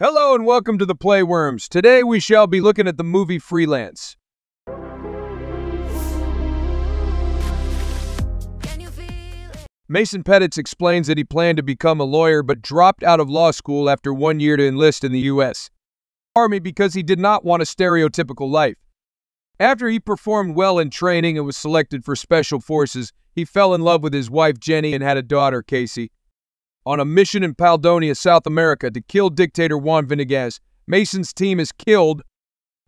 Hello and welcome to the Playworms. Today we shall be looking at the movie Freelance. Mason Pettis explains that he planned to become a lawyer but dropped out of law school after 1 year to enlist in the U.S. Army because he did not want a stereotypical life. After he performed well in training and was selected for Special Forces, he fell in love with his wife Jenny and had a daughter, Casey. On a mission in Paldonia, South America, to kill dictator Juan Venegas, Mason's team is killed,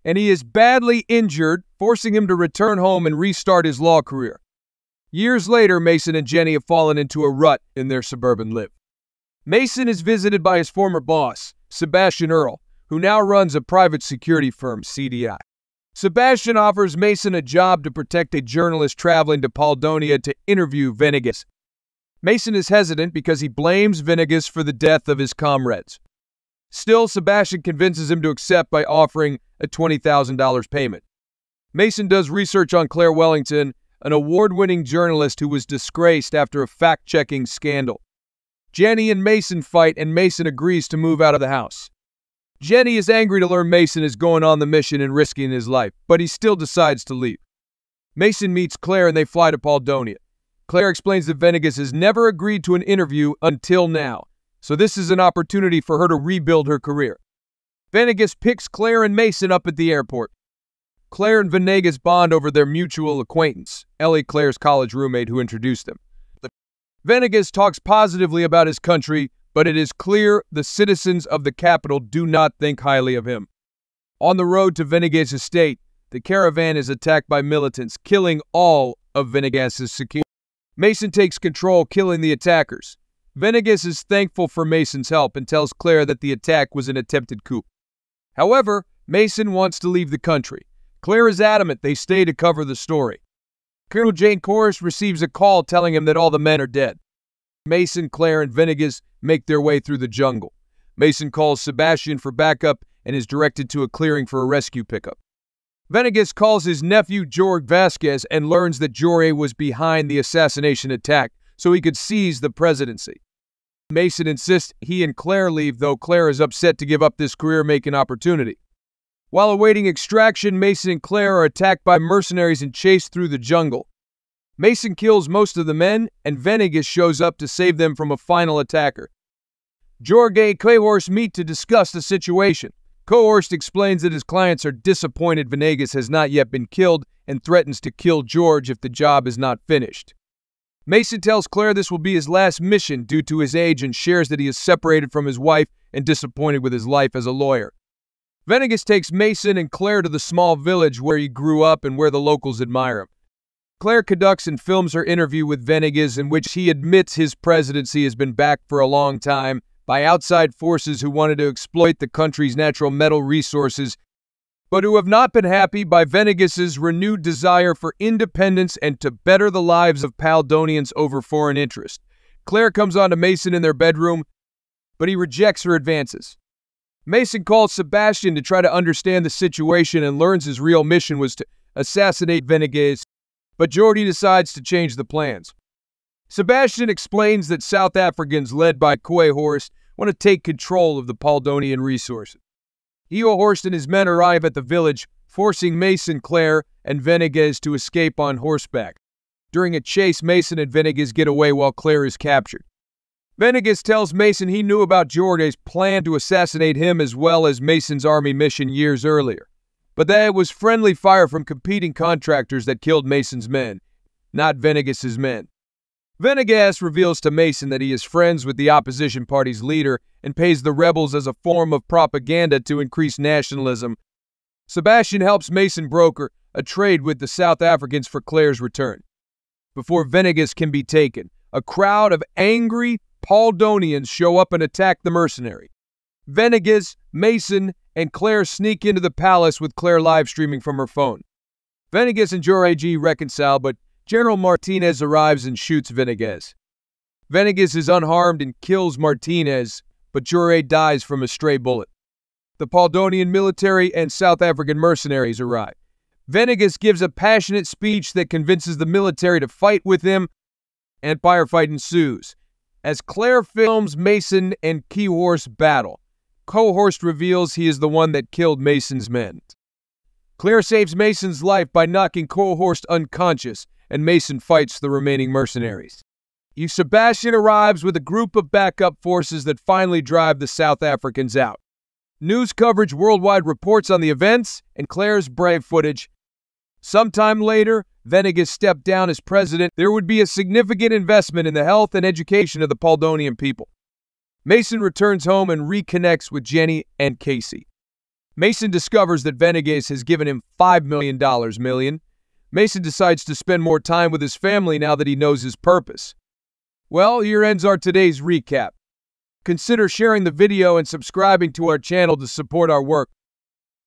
and he is badly injured, forcing him to return home and restart his law career. Years later, Mason and Jenny have fallen into a rut in their suburban life. Mason is visited by his former boss, Sebastian Earle, who now runs a private security firm, CDI. Sebastian offers Mason a job to protect a journalist traveling to Paldonia to interview Venegas. Mason is hesitant because he blames Venegas for the death of his comrades. Still, Sebastian convinces him to accept by offering a $20,000 payment. Mason does research on Claire Wellington, an award-winning journalist who was disgraced after a fact-checking scandal. Jenny and Mason fight, and Mason agrees to move out of the house. Jenny is angry to learn Mason is going on the mission and risking his life, but he still decides to leave. Mason meets Claire and they fly to Paldonia. Claire explains that Venegas has never agreed to an interview until now, so this is an opportunity for her to rebuild her career. Venegas picks Claire and Mason up at the airport. Claire and Venegas bond over their mutual acquaintance, Ellie, Claire's college roommate who introduced them. Venegas talks positively about his country, but it is clear the citizens of the capital do not think highly of him. On the road to Venegas' estate, the caravan is attacked by militants, killing all of Venegas' security. Mason takes control, killing the attackers. Venegas is thankful for Mason's help and tells Claire that the attack was an attempted coup. However, Mason wants to leave the country. Claire is adamant they stay to cover the story. Colonel Jane Chorus receives a call telling him that all the men are dead. Mason, Claire, and Venegas make their way through the jungle. Mason calls Sebastian for backup and is directed to a clearing for a rescue pickup. Venegas calls his nephew Jorge Vasquez and learns that Jorge was behind the assassination attack so he could seize the presidency. Mason insists he and Claire leave, though Claire is upset to give up this career-making opportunity. While awaiting extraction, Mason and Claire are attacked by mercenaries and chased through the jungle. Mason kills most of the men, and Venegas shows up to save them from a final attacker. Jorge and Cohorst meet to discuss the situation. Cohorst explains that his clients are disappointed Venegas has not yet been killed and threatens to kill George if the job is not finished. Mason tells Claire this will be his last mission due to his age and shares that he is separated from his wife and disappointed with his life as a lawyer. Venegas takes Mason and Claire to the small village where he grew up and where the locals admire him. Claire conducts and films her interview with Venegas, in which he admits his presidency has been backed for a long time by outside forces who wanted to exploit the country's natural metal resources, but who have not been happy by Venegas' renewed desire for independence and to better the lives of Paldonians over foreign interest. Claire comes on to Mason in their bedroom, but he rejects her advances. Mason calls Sebastian to try to understand the situation and learns his real mission was to assassinate Venegas, but Jordi decides to change the plans. Sebastian explains that South Africans led by Cohorst want to take control of the Paldonian resources. Cohorst and his men arrive at the village, forcing Mason, Claire, and Venegas to escape on horseback. During a chase, Mason and Venegas get away while Claire is captured. Venegas tells Mason he knew about Jorge's plan to assassinate him as well as Mason's army mission years earlier, but that it was friendly fire from competing contractors that killed Mason's men, not Venegas' men. Venegas reveals to Mason that he is friends with the opposition party's leader and pays the rebels as a form of propaganda to increase nationalism. Sebastian helps Mason broker a trade with the South Africans for Claire's return. Before Venegas can be taken, a crowd of angry Paldonians show up and attack the mercenary. Venegas, Mason, and Claire sneak into the palace with Claire live streaming from her phone. Venegas and Jorge reconcile, but General Martinez arrives and shoots Venegas. Venegas is unharmed and kills Martinez, but Jorge dies from a stray bullet. The Paldonian military and South African mercenaries arrive. Venegas gives a passionate speech that convinces the military to fight with him, and firefight ensues. As Claire films Mason and Cohorst battle, cohort reveals he is the one that killed Mason's men. Claire saves Mason's life by knocking cohort unconscious, and Mason fights the remaining mercenaries. Sebastian arrives with a group of backup forces that finally drive the South Africans out. News coverage worldwide reports on the events and Claire's brave footage. Sometime later, Venegas stepped down as president. There would be a significant investment in the health and education of the Poldonian people. Mason returns home and reconnects with Jenny and Casey. Mason discovers that Venegas has given him $5 million. Mason decides to spend more time with his family now that he knows his purpose. Well, here ends our today's recap. Consider sharing the video and subscribing to our channel to support our work.